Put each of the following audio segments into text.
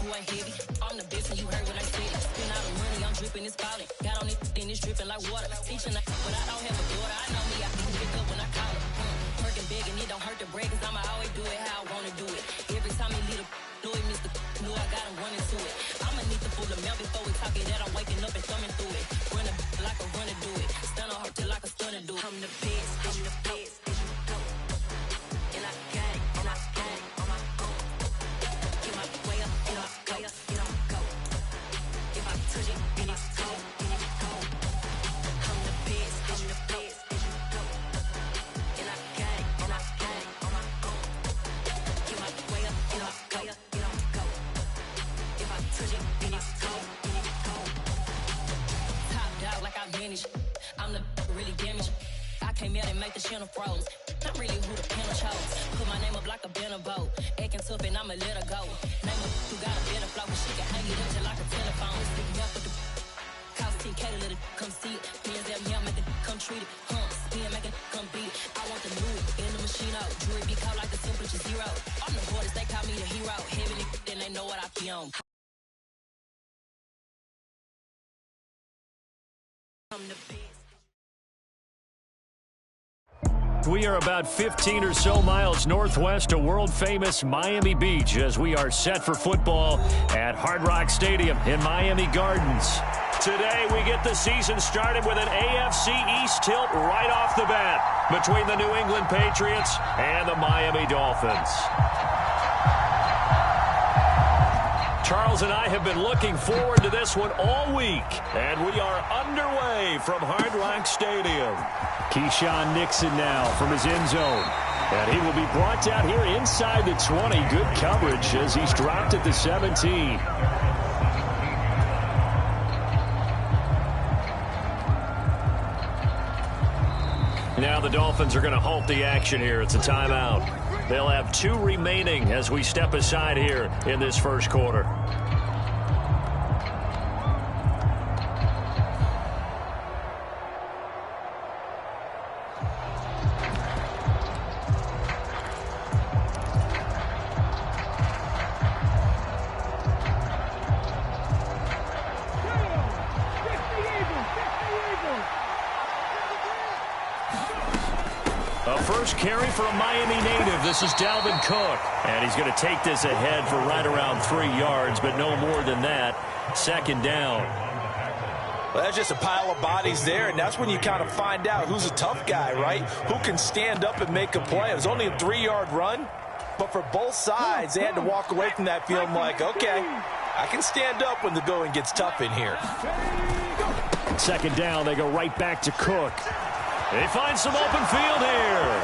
who ain't heavy. I'm the best and you heard what I said. Spend all the money, I'm dripping, it's falling. Got on it, then it's dripping like water. Teaching like, but I don't have a daughter. I know me, I can pick up when I call her. Working big and it don't hurt to break, cause I'ma always do it how I wanna do it. Every time he lead a know it, Mr. Know I got him running to it. I'ma need the full amount before we talk it that I'm waking up and thumbing through it. Run a like a runner do it. Stun on her till like a stunner do it. I'm the best, I'm the best, as you go. And I got it, and I got it on my own. Get my way up, get up, go, get on, go. If I touch it, then it's cold, then it's cold. I'm the best, I'm the best, as you go. And I got it, and I got it on my own. Get my way up, get up, go, get on, go. If I touch it, then it's cold, then it's cold. Top dog like I manage. I'm the really damaged. I came out and make the channel froze. I'm really who the panel chose. Put my name up like a banner boat. Acting tough and I'ma let her go. Name her who got a better flow, but she can hang it up just like a telephone. Stick me up with the cost 10K to let it come see it. Pins at me, I make it come treat it. Spin, make it come beat it. I want the new in the machine out. Jewelry be called like the temperature zero. I'm the hardest, they call me the hero. Heavy then they know what I be on. I'm the best. We are about 15 or so miles northwest of world-famous Miami Beach as we are set for football at Hard Rock Stadium in Miami Gardens. Today, we get the season started with an AFC East tilt right off the bat between the New England Patriots and the Miami Dolphins. Charles and I have been looking forward to this one all week, and we are underway from Hard Rock Stadium. Keyshawn Nixon now from his end zone, and he will be brought down here inside the 20. Good coverage as he's dropped at the 17. Now the Dolphins are going to halt the action here. It's a timeout. They'll have 2 remaining as we step aside here in this first quarter. First carry for a Miami native. This is Dalvin Cook. And he's going to take this ahead for right around 3 yards, but no more than that. Second down. Well, that's just a pile of bodies there, and that's when you kind of find out who's a tough guy, right? Who can stand up and make a play. It was only a 3-yard run, but for both sides, they had to walk away from that feeling like, okay, I can stand up when the going gets tough in here. Second down, they go right back to Cook. They find some open field here.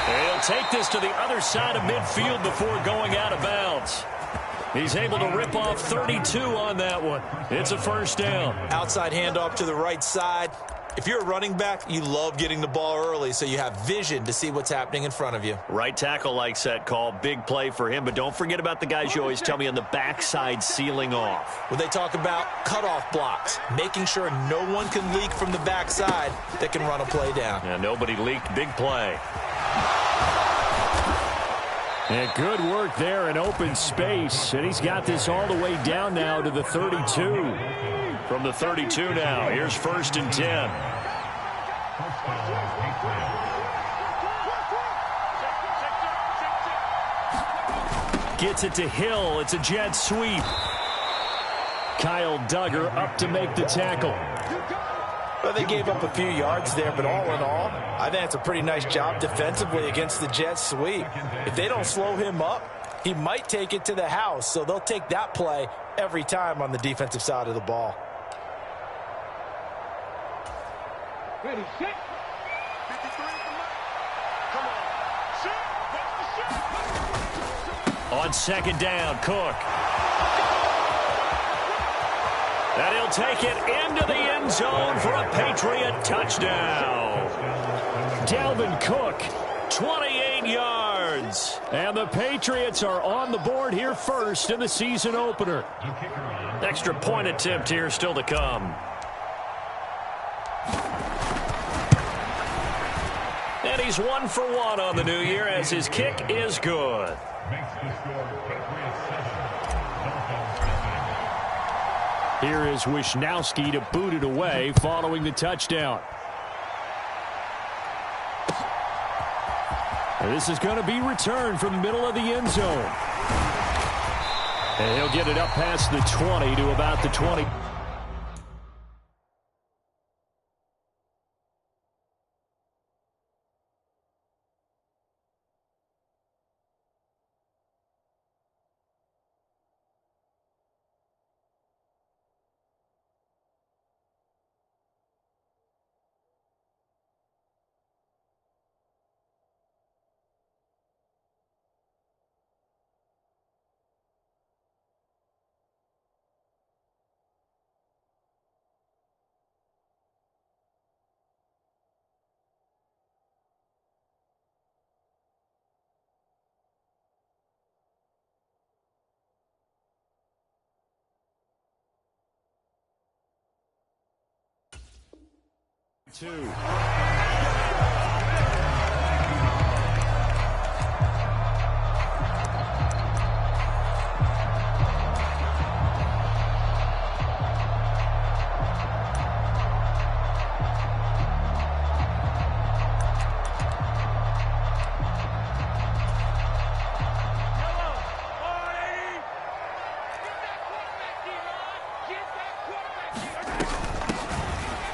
He'll take this to the other side of midfield before going out of bounds. He's able to rip off 32 on that one. It's a first down. Outside handoff to the right side. If you're a running back, you love getting the ball early so you have vision to see what's happening in front of you. Right tackle likes that call. Big play for him, but don't forget about the guys you always tell me on the backside sealing off. When they talk about cutoff blocks, making sure no one can leak from the backside that can run a play down. Yeah, nobody leaked. Big play. And good work there in open space, and he's got this all the way down now to the 32. From the 32 now, here's 1st and 10. Gets it to Hill. It's a jet sweep. Kyle Duggar up to make the tackle. Well, they gave up a few yards there, but all in all, I think it's a pretty nice job defensively against the jet sweep. If they don't slow him up, he might take it to the house, so they'll take that play every time on the defensive side of the ball. Ready, set. 53. Come on. On second down, Cook. And he'll take it into the end zone for a Patriot touchdown. Dalvin Cook, 28 yards. And the Patriots are on the board here first in the season opener. Extra point attempt here still to come. And he's 1 for 1 on the new year as his kick is good. Here is Wisnowski to boot it away following the touchdown. This is going to be returned from the middle of the end zone. And he'll get it up past the 20 to about the 20. Two.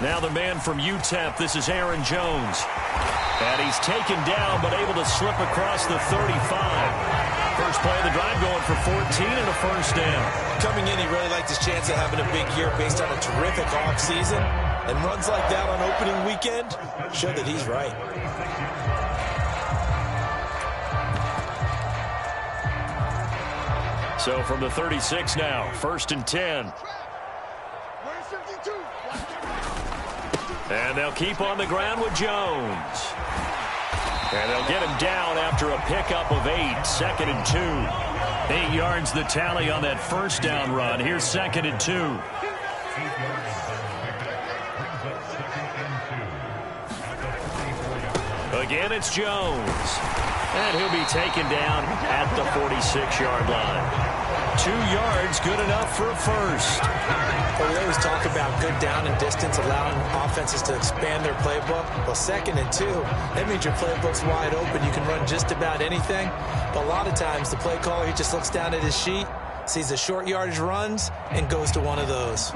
Now the man from UTEP, this is Aaron Jones. And he's taken down, but able to slip across the 35. First play of the drive going for 14 and a first down. Coming in, he really liked his chance of having a big year based on a terrific offseason. And runs like that on opening weekend show that he's right. So from the 36 now, 1st and 10. And they'll keep on the ground with Jones. And they'll get him down after a pickup of 8, 2nd and 2. 8 yards the tally on that first down run. Here's 2nd and 2. Again, it's Jones. And he'll be taken down at the 46-yard line. 2 yards, good enough for a first. Well, we always talk about good down and distance, allowing offenses to expand their playbook. Well, 2nd and 2, that means your playbook's wide open. You can run just about anything. But a lot of times, the play caller, he just looks down at his sheet, sees the short yardage runs, and goes to one of those.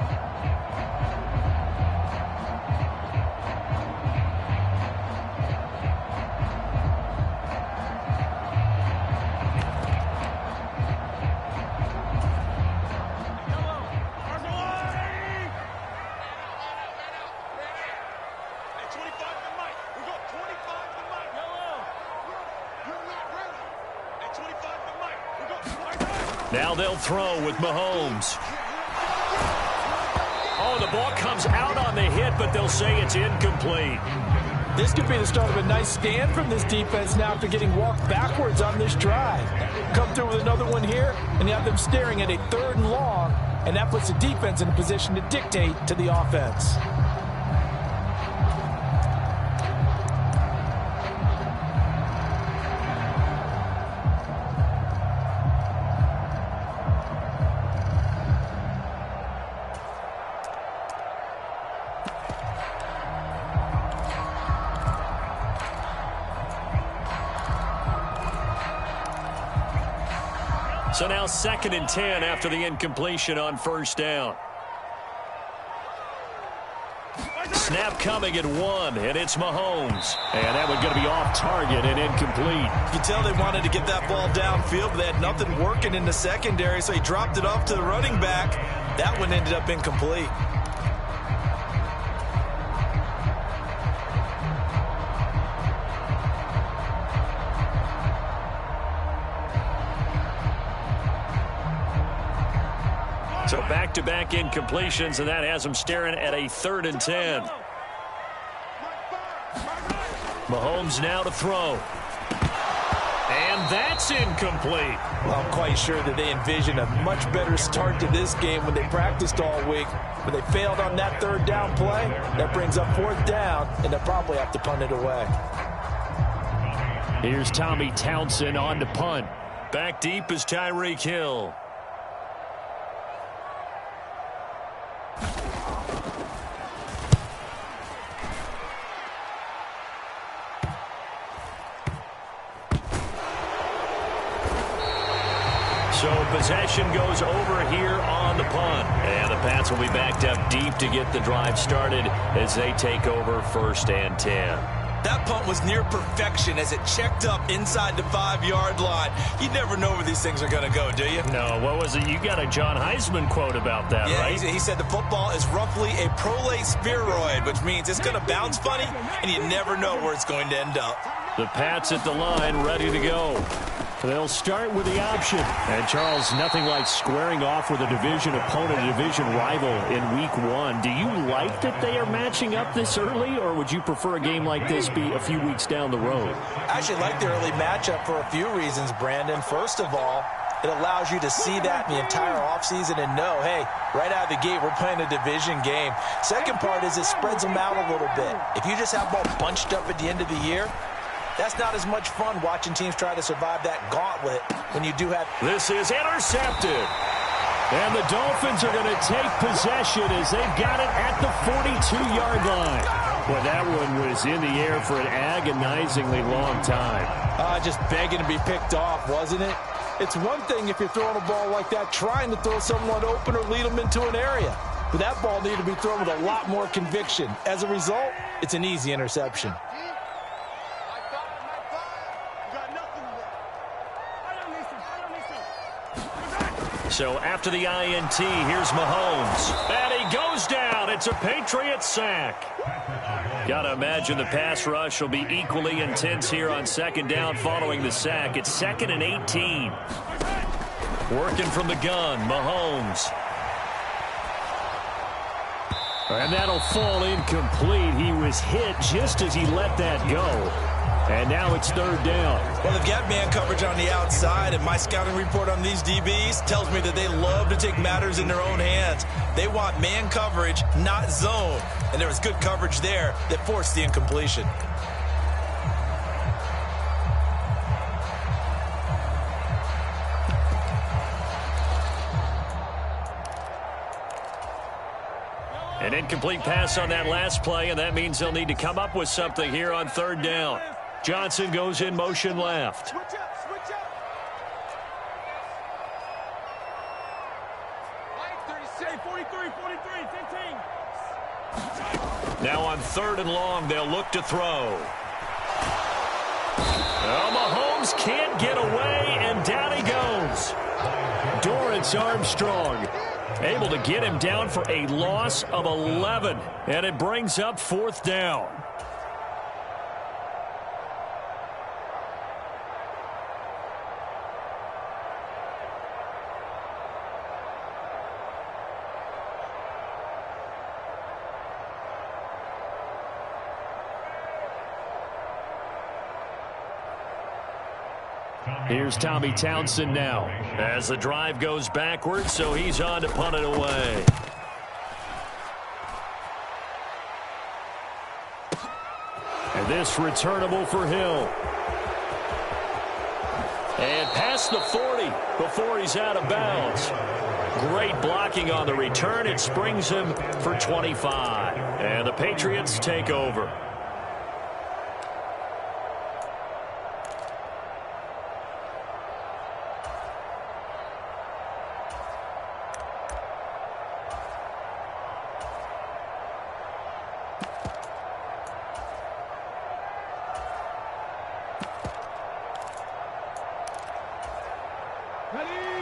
Now they'll throw with Mahomes. Oh, the ball comes out on the hit, but they'll say it's incomplete. This could be the start of a nice stand from this defense now after getting walked backwards on this drive. Come through with another one here, and you have them staring at a 3rd and long, and that puts the defense in a position to dictate to the offense. So now 2nd and 10 after the incompletion on first down. Snap coming at 1, and it's Mahomes. And that one's going to be off target and incomplete. You can tell they wanted to get that ball downfield, but they had nothing working in the secondary, so he dropped it off to the running back. That one ended up incomplete. So back-to-back incompletions, and that has them staring at a 3rd and 10. Mahomes now to throw. And that's incomplete. Well, I'm quite sure that they envisioned a much better start to this game when they practiced all week. But they failed on that 3rd down play. That brings up 4th down, and they'll probably have to punt it away. Here's Tommy Townsend on to punt. Back deep is Tyreek Hill. possession goes over here on the punt. And the Pats will be backed up deep to get the drive started as they take over 1st and 10. That punt was near perfection as it checked up inside the 5-yard line. You never know where these things are going to go, do you? No, what was it? You got a John Heisman quote about that, yeah, right? He said the football is roughly a prolate spheroid, which means it's going to bounce funny, and you never know where it's going to end up. The Pats at the line, ready to go. They'll start with the option. And, Charles, nothing like squaring off with a division opponent, a division rival in Week 1. Do you like that they are matching up this early, or would you prefer a game like this be a few weeks down the road? I actually like the early matchup for a few reasons, Brandon. First of all, it allows you to see that the entire offseason and know, hey, right out of the gate, we're playing a division game. Second part is it spreads them out a little bit. If you just have them all bunched up at the end of the year, that's not as much fun watching teams try to survive that gauntlet when you do have... This is intercepted. And the Dolphins are going to take possession as they've got it at the 42-yard line. Well, that one was in the air for an agonizingly long time. Just begging to be picked off, wasn't it? It's one thing if you're throwing a ball like that, trying to throw someone open or lead them into an area. But that ball needed to be thrown with a lot more conviction. As a result, it's an easy interception. So after the INT, here's Mahomes. And he goes down. It's a Patriot sack. Got to imagine the pass rush will be equally intense here on 2nd down following the sack. It's 2nd and 18. Working from the gun, Mahomes. And that'll fall incomplete. He was hit just as he let that go. And now it's 3rd down. Well, they've got man coverage on the outside, and my scouting report on these DBs tells me that they love to take matters in their own hands. They want man coverage, not zone. And there was good coverage there that forced the incompletion. An incomplete pass on that last play, and that means they'll need to come up with something here on 3rd down. Johnson goes in motion left. Switch up, switch up. Right, 36, 43, 15. Now on 3rd and long, they'll look to throw. Well, Mahomes can't get away, and down he goes. Dorrance Armstrong able to get him down for a loss of 11, and it brings up 4th down. Here's Tommy Townsend now as the drive goes backwards, so he's on to punt it away. And this returnable for Hill. And past the 40 before he's out of bounds. Great blocking on the return. It springs him for 25. And the Patriots take over.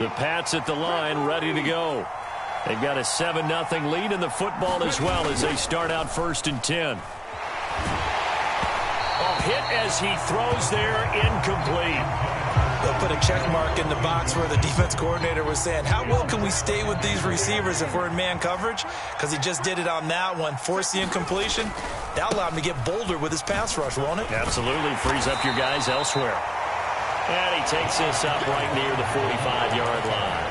The Pats at the line, ready to go. They've got a 7-0 lead in the football as well as they start out 1st and 10. Oh, hit as he throws there, incomplete. They'll put a check mark in the box where the defense coordinator was saying, how well can we stay with these receivers if we're in man coverage? Because he just did it on that one, forced the incompletion. That'll allow him to get bolder with his pass rush, won't it? Absolutely, frees up your guys elsewhere. And he takes this up right near the 45-yard line.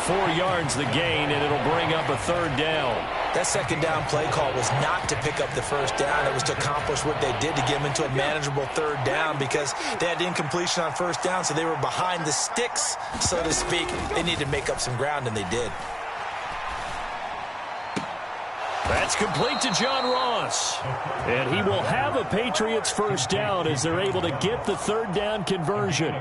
4 yards the gain, and it'll bring up a 3rd down. That 2nd down play call was not to pick up the 1st down. It was to accomplish what they did to get them into a manageable 3rd down because they had incompletion on 1st down, so they were behind the sticks, so to speak. They needed to make up some ground, and they did. That's complete to John Ross. And he will have a Patriots 1st down as they're able to get the 3rd down conversion.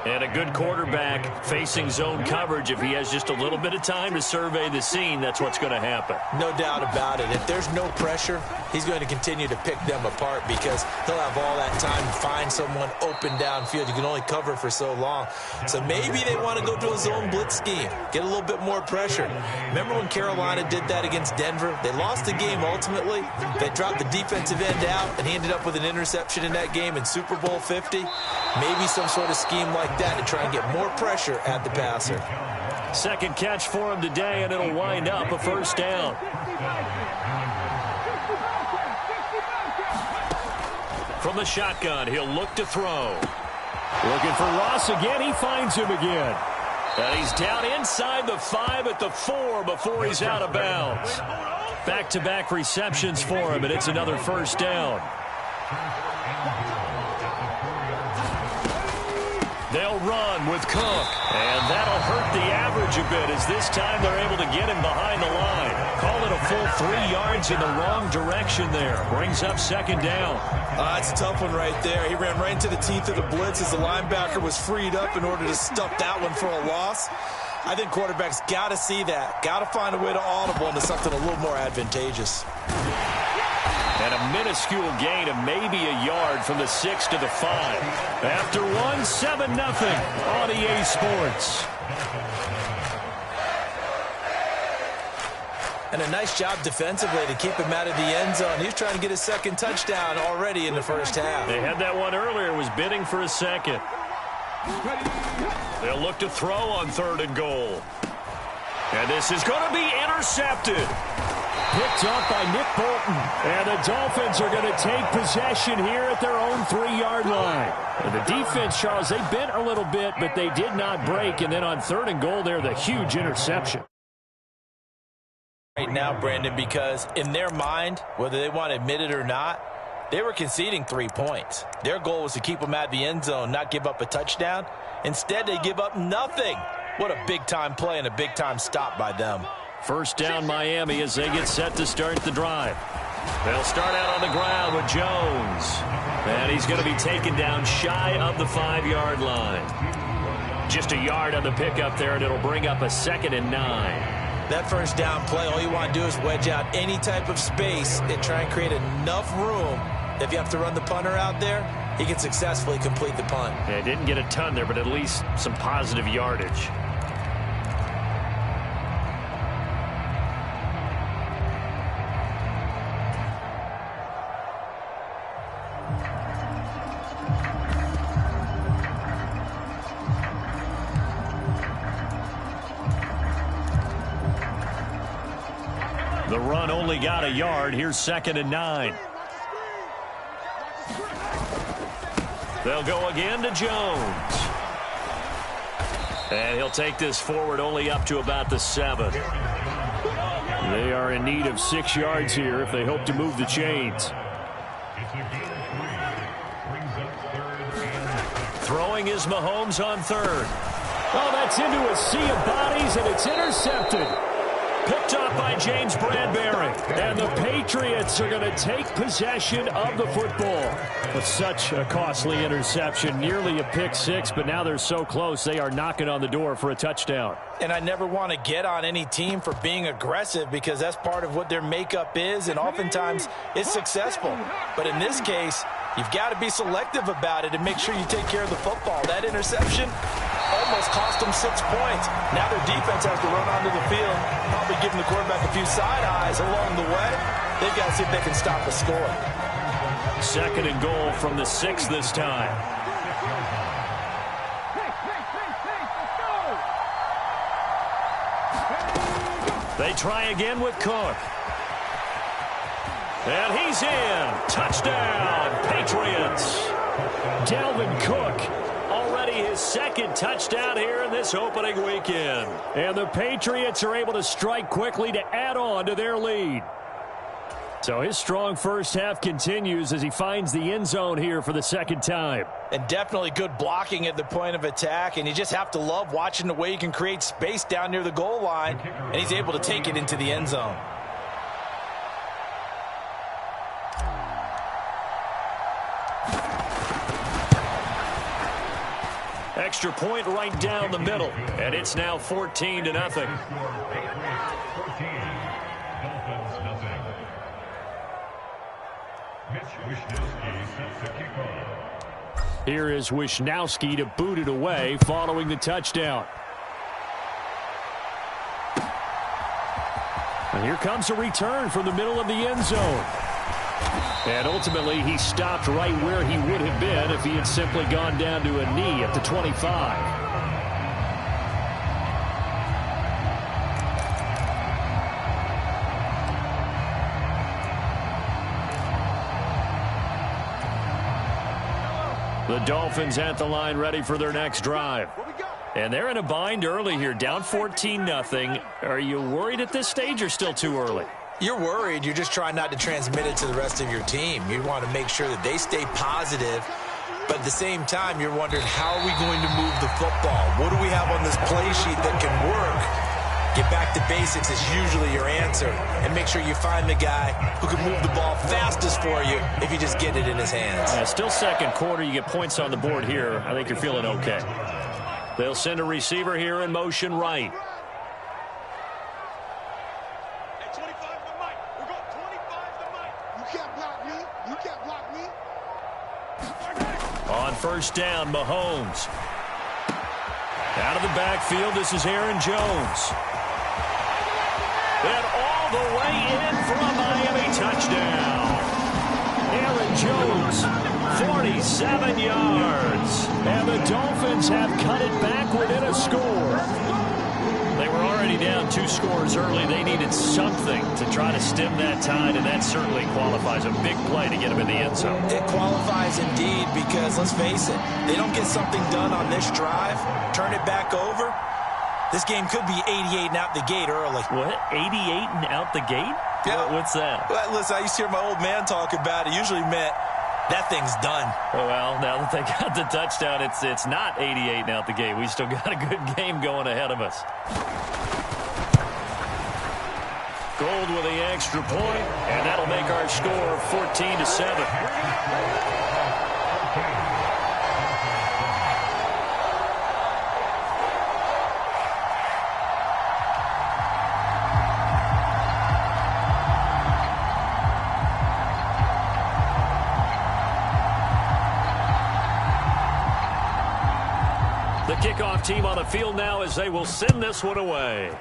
And a good quarterback facing zone coverage. If he has just a little bit of time to survey the scene, that's what's going to happen. No doubt about it. If there's no pressure, he's going to continue to pick them apart because he'll have all that time to find someone open downfield. You can only cover for so long. So maybe they want to go to a zone blitz scheme, get a little bit more pressure. Remember when Carolina did that against Denver? They lost the game ultimately. They dropped the defensive end out, and he ended up with an interception in that game in Super Bowl 50. Maybe some sort of scheme like that to try and get more pressure at the passer. Second catch for him today, and it'll wind up a first down. From the shotgun, he'll look to throw. Looking for Ross again. He finds him again. And he's down inside the 5 at the 4 before he's out of bounds. Back-to-back receptions for him, and it's another first down. They'll run with Cook, and that'll hurt the average a bit as this time they're able to get him behind the line. Call it a full 3 yards in the wrong direction there. Brings up second down. It's a tough one right there. He ran right into the teeth of the blitz as the linebacker was freed up in order to stuff that one for a loss. I think quarterbacks got to see that. Got to find a way to audible into something a little more advantageous. And a minuscule gain of maybe a yard from the 6 to the 5. After one, 7-0 on EA Sports. And a nice job defensively to keep him out of the end zone. He was trying to get his second touchdown already in the first half. They had that one earlier, was bidding for a second. They'll look to throw on 3rd and goal. And this is going to be intercepted. Picked up by Nick Bolton. And the Dolphins are going to take possession here at their own 3-yard line. And the defense, Charles, they bent a little bit, but they did not break. And then on 3rd and goal there, the huge interception. Right now, Brandon, because in their mind, whether they want to admit it or not, they were conceding 3 points. Their goal was to keep them at the end zone, not give up a touchdown. Instead, they give up nothing. What a big-time play and a big-time stop by them. First down Miami as they get set to start the drive. They'll start out on the ground with Jones. And he's going to be taken down shy of the 5-yard line. Just a yard on the pickup there, and it'll bring up a 2nd and 9. That first down play, all you want to do is wedge out any type of space and try and create enough room. If you have to run the punter out there, he can successfully complete the punt. Yeah, didn't get a ton there, but at least some positive yardage. The run only got a yard. Here's 2nd and 9. They'll go again to Jones. And he'll take this forward only up to about the 7. They are in need of 6 yards here if they hope to move the chains. Throwing is Mahomes on 3rd. Oh, that's into a sea of bodies, and it's intercepted. Picked up by James Bradbury. And the Patriots are going to take possession of the football. With such a costly interception, nearly a pick 6, but now they're so close they are knocking on the door for a touchdown. And I never want to get on any team for being aggressive because that's part of what their makeup is, and oftentimes it's successful. But in this case, you've got to be selective about it and make sure you take care of the football. That interception almost cost them 6 points. Now their defense has to run onto the field, probably giving the quarterback a few side eyes along the way. They've got to see if they can stop the score. 2nd and goal from the 6 this time. They try again with Cook. And he's in. Touchdown, Patriots. Dalvin Cook, already his 2nd touchdown here in this opening weekend. And the Patriots are able to strike quickly to add on to their lead. So his strong first half continues as he finds the end zone here for the 2nd time. And definitely good blocking at the point of attack, and you just have to love watching the way he can create space down near the goal line, and he's able to take it into the end zone. Extra point right down the middle, and it's now 14-0. Here is Wishnowsky to boot it away following the touchdown. And here comes a return from the middle of the end zone. And ultimately, he stopped right where he would have been if he had simply gone down to a knee at the 25. The Dolphins at the line ready for their next drive. And they're in a bind early here, down 14-0. Are you worried at this stage or still too early? You're worried. You're just trying not to transmit it to the rest of your team. You want to make sure that they stay positive. But at the same time, you're wondering, how are we going to move the football? What do we have on this play sheet that can work? Get back to basics is usually your answer. And make sure you find the guy who can move the ball fastest for you if you just get it in his hands. Still second quarter. You get points on the board here. I think you're feeling okay. They'll send a receiver here in motion right. Hey, 25 to Mike. We're going 25 to Mike. You can't block me. You can't block me. On first down, Mahomes. Out of the backfield, this is Aaron Jones. And all the way in for a Miami touchdown. Aaron Jones, 47 yards. And the Dolphins have cut it back within a score. They were already down 2 scores early. They needed something to try to stem that tide, and that certainly qualifies. A big play to get them in the end zone. It qualifies indeed because, let's face it, they don't get something done on this drive, turn it back over, this game could be 88 and out the gate early. What? 88 and out the gate? Yeah. What's that? Well, listen, I used to hear my old man talk about it. Usually meant that thing's done. Well, now that they got the touchdown, it's not 88 and out the gate. We still got a good game going ahead of us. Gold with the extra point, and that'll make our score 14-7. The kickoff team on the field now as they will send this one away.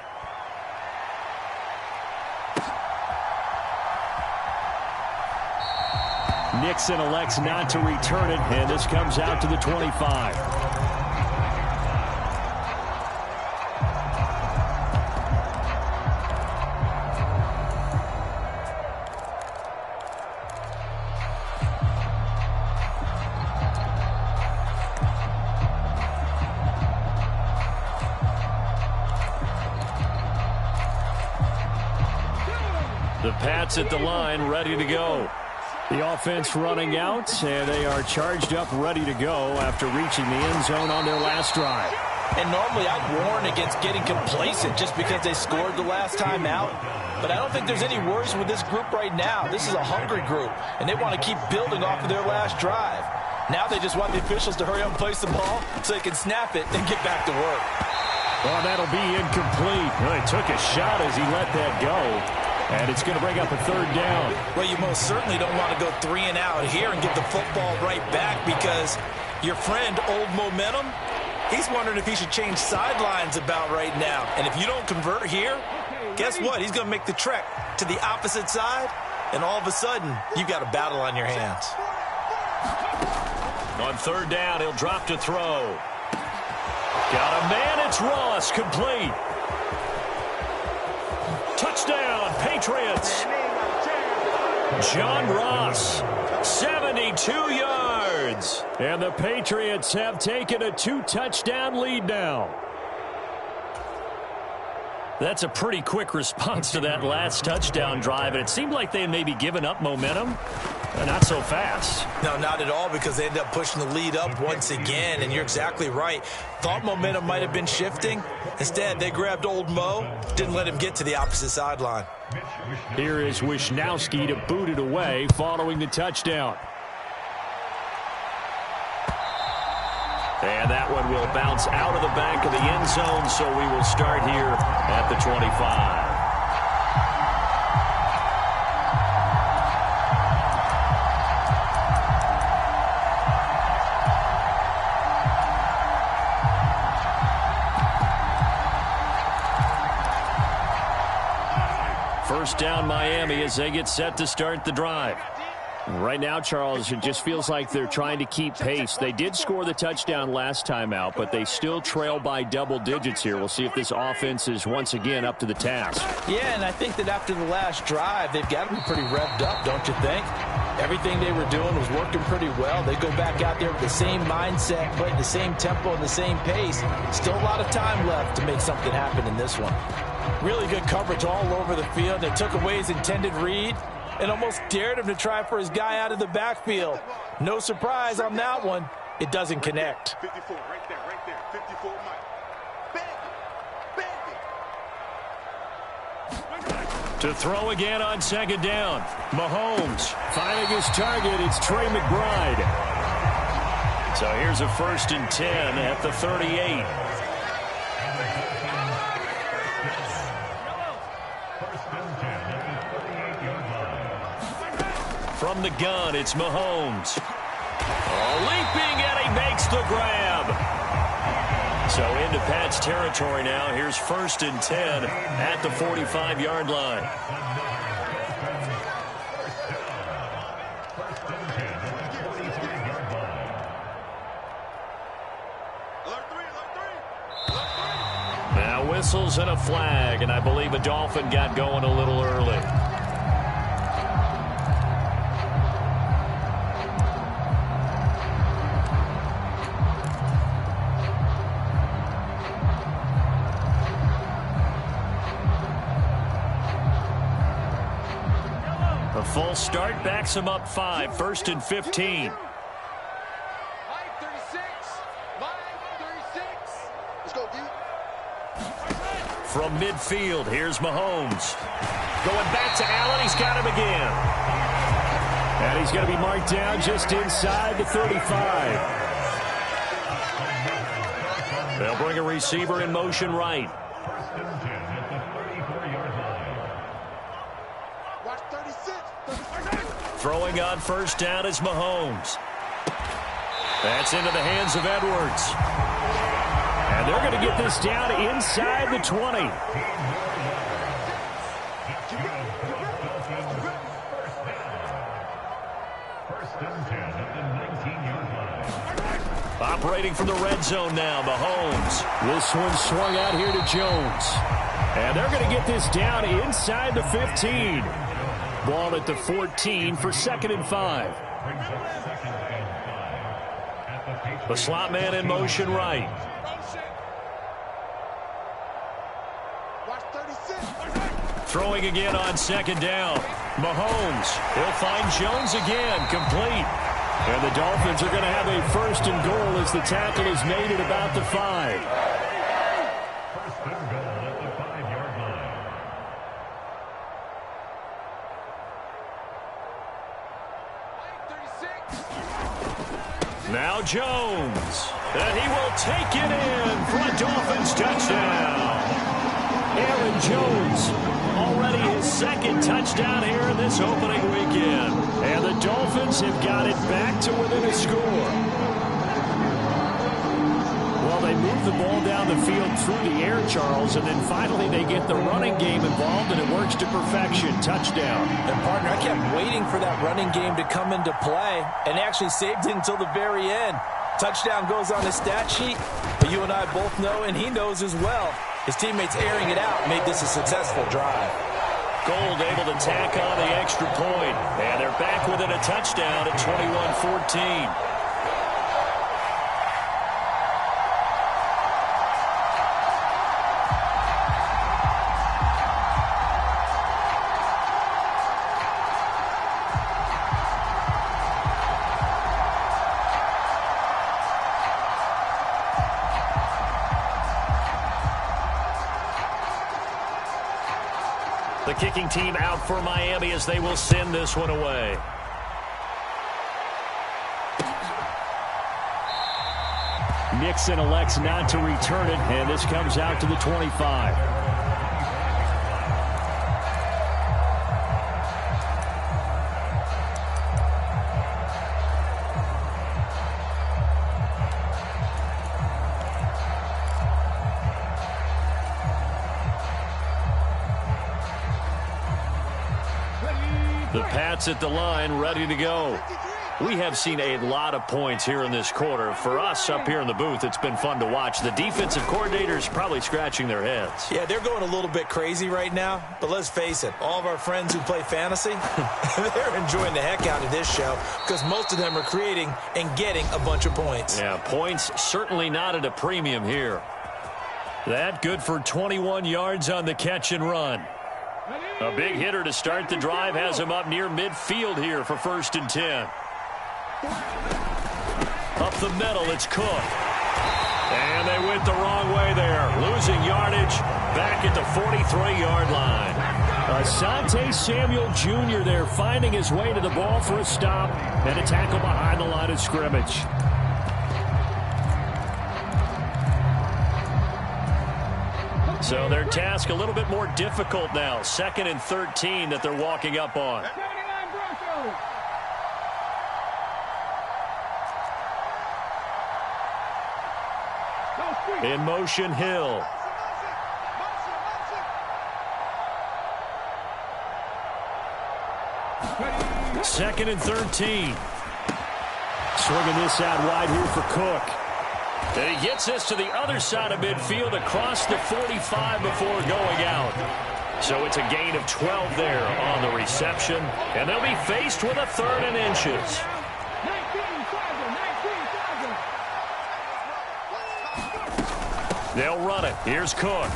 Nixon elects not to return it, and this comes out to the 25. The Pats at the line, ready to go. The offense running out, and they are charged up, ready to go after reaching the end zone on their last drive. And normally I'd warn against getting complacent just because they scored the last time out. But I don't think there's any worries with this group right now. This is a hungry group, and they want to keep building off of their last drive. Now they just want the officials to hurry up and place the ball so they can snap it and get back to work. Well, that'll be incomplete. Well, he took a shot as he let that go. And it's going to bring up a third down. Well, you most certainly don't want to go 3 and out here and get the football right back because your friend, Old Momentum, he's wondering if he should change sidelines about right now. And if you don't convert here, guess what? He's going to make the trek to the opposite side, and all of a sudden, you've got a battle on your hands. On third down, he'll drop to throw. Got a man, it's Ross, complete. Touchdown, Patriots. John Ross, 72 yards. And the Patriots have taken a 2-touchdown lead now. That's a pretty quick response to that last touchdown drive, and it seemed like they had maybe given up momentum. Not so fast. No, not at all, because they ended up pushing the lead up once again, and you're exactly right. Thought momentum might have been shifting. Instead, they grabbed Old Mo, didn't let him get to the opposite sideline. Here is Wishnowsky to boot it away following the touchdown. And that one will bounce out of the back of the end zone, so we will start here at the 25. First down Miami as they get set to start the drive. Right now, Charles, it just feels like they're trying to keep pace. They did score the touchdown last time out, but they still trail by double digits here. We'll see if this offense is once again up to the task. Yeah, and I think that after the last drive, they've got to be pretty revved up, don't you think? Everything they were doing was working pretty well. They go back out there with the same mindset, playing the same tempo and the same pace. Still a lot of time left to make something happen in this one. Really good coverage all over the field. They took away his intended read and almost dared him to try for his guy out of the backfield. No surprise on that one. It doesn't connect. 54, right there, 54 Mike. To throw again on second down. Mahomes finding his target. It's Trey McBride. So here's a 1st and 10 at the 38. From the gun, it's Mahomes. Leaping, and he makes the grab. So into Pat's territory now. Here's 1st and 10 at the 45-yard line. Now whistles and a flag, and I believe a Dolphin got going a little early. A full start backs him up 5, 1st and 15. From midfield, here's Mahomes. Going back to Allen, he's got him again. And he's going to be marked down just inside the 35. They'll bring a receiver in motion right. Throwing on 1st down is Mahomes. That's into the hands of Edwards. And they're going to get this down inside the 20. Operating from the red zone now, Mahomes. This one swung out here to Jones. And they're going to get this down inside the 15. Ball at the 14 for 2nd and 5. The slot man in motion right. Throwing again on 2nd down. Mahomes. He'll find Jones again. Complete. And the Dolphins are going to have a 1st and goal as the tackle is made at about the 5. Now Jones. And he will take it in for a Dolphins touchdown. Aaron Jones, already his 2nd touchdown here in this opening weekend. And the Dolphins have got it back to within a score. Well, they move the ball down the field through the air, Charles, and then finally they get the running game involved, and it works to perfection. Touchdown. And, partner, I kept waiting for that running game to come into play, and they actually saved it until the very end. Touchdown goes on the stat sheet, but you and I both know, and he knows as well, his teammates airing it out made this a successful drive. Gold able to tack on the extra point, and they're back within a touchdown at 21-14. The kicking team out for Miami as they will send this one away. Nixon elects not to return it, and this comes out to the 25. The Pats at the line, ready to go. We have seen a lot of points here in this quarter. For us up here in the booth, it's been fun to watch. The defensive coordinators probably scratching their heads. Yeah, they're going a little bit crazy right now. But let's face it, all of our friends who play fantasy, they're enjoying the heck out of this show because most of them are creating and getting a bunch of points. Yeah, points certainly not at a premium here. That good for 21 yards on the catch and run. A big hitter to start the drive has him up near midfield here for 1st and 10. Up the middle, it's Cook. And they went the wrong way there. Losing yardage back at the 43-yard line. Asante Samuel Jr. there finding his way to the ball for a stop and a tackle behind the line of scrimmage. So their task a little bit more difficult now. 2nd and 13 that they're walking up on. In motion, Hill. Second and 13. Swinging this out wide here for Cook. And he gets this to the other side of midfield across the 45 before going out. So it's a gain of 12 there on the reception. And they'll be faced with a 3rd and inches. They'll run it. Here's Cook.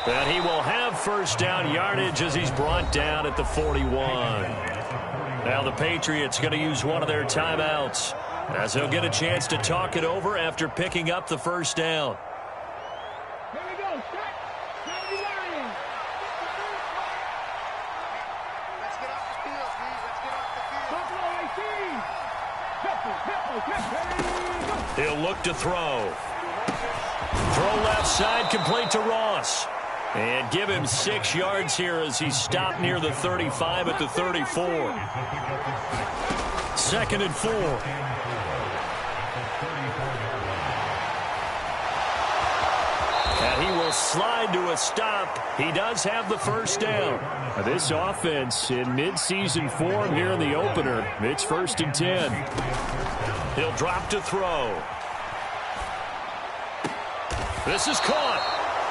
And he will have 1st down yardage as he's brought down at the 41. Now the Patriots going to use one of their timeouts as they'll get a chance to talk it over after picking up the 1st down. Here we go. Let's get off the field, please. Let's get off the field. He'll look to throw. Throw left side, complete to Ross. And give him 6 yards here as he stopped near the 35 at the 34. 2nd and 4. And he will slide to a stop. He does have the 1st down. This offense in midseason form here in the opener. It's 1st and 10. He'll drop to throw. This is caught.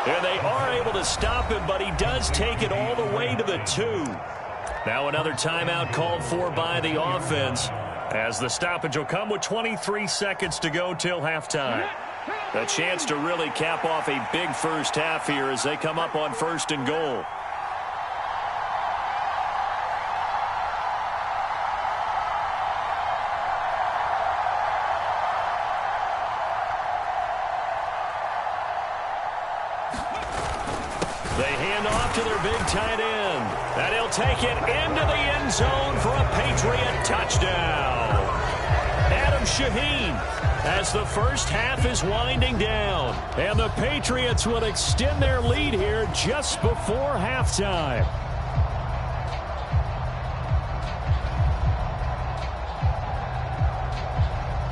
And they are able to stop him, but he does take it all the way to the 2. Now another timeout called for by the offense as the stoppage will come with 23 seconds to go till halftime. A chance to really cap off a big 1st half here as they come up on 1st and goal. They hand off to their big tight end. And he'll take it into the end zone for a Patriot touchdown. Adam Shaheen as the 1st half is winding down. And the Patriots will extend their lead here just before halftime.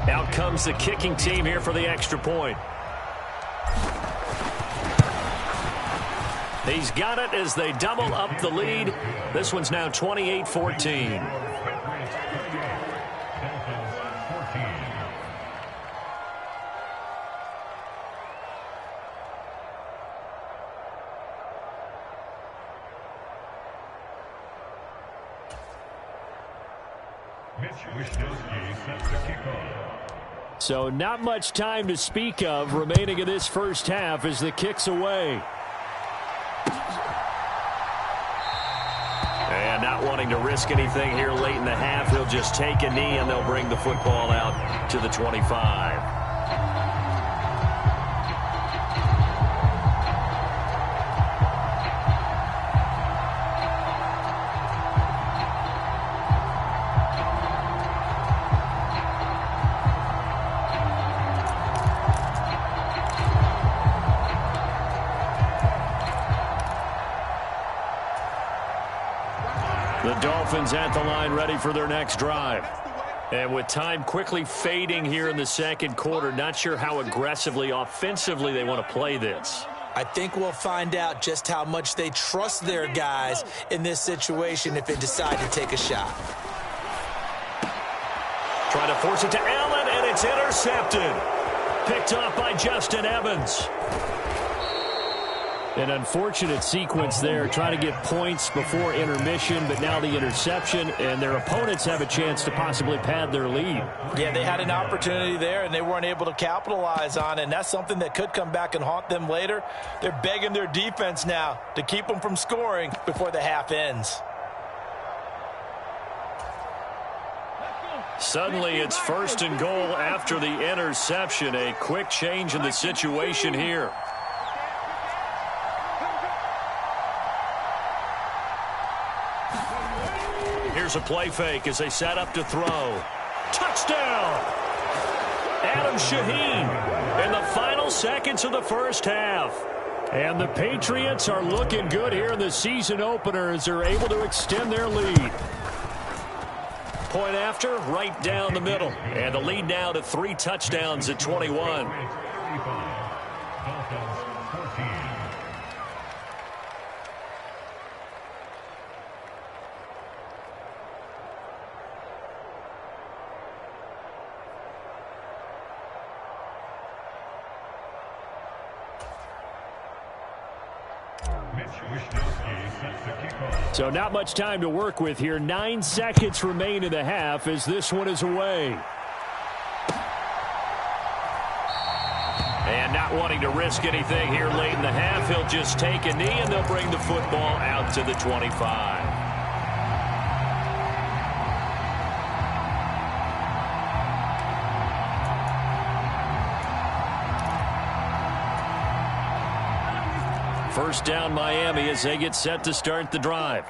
Out comes the kicking team here for the extra point. He's got it as they double up the lead. This one's now 28-14. So not much time to speak of remaining in this 1st half as the kick's away. And not wanting to risk anything here late in the half, he'll just take a knee and they'll bring the football out to the 25. The Dolphins at the line ready for their next drive. And with time quickly fading here in the second quarter, not sure how aggressively, offensively they want to play this. I think we'll find out just how much they trust their guys in this situation if they decide to take a shot. Trying to force it to Allen, and it's intercepted. Picked off by Justin Evans. An unfortunate sequence there, trying to get points before intermission, but now the interception, and their opponents have a chance to possibly pad their lead. Yeah, they had an opportunity there, and they weren't able to capitalize on it, and that's something that could come back and haunt them later. They're begging their defense now to keep them from scoring before the half ends. Suddenly, it's 1st and goal after the interception. A quick change in the situation here. Here's a play fake as they set up to throw. Touchdown! Adam Shaheen in the final seconds of the first half. And the Patriots are looking good here in the season opener as they're able to extend their lead. Point after, right down the middle. And the lead now to 3 touchdowns at 21. So not much time to work with here. 9 seconds remain in the half as this one is away. And not wanting to risk anything here late in the half, he'll just take a knee and they'll bring the football out to the 25. First down Miami as they get set to start the drive.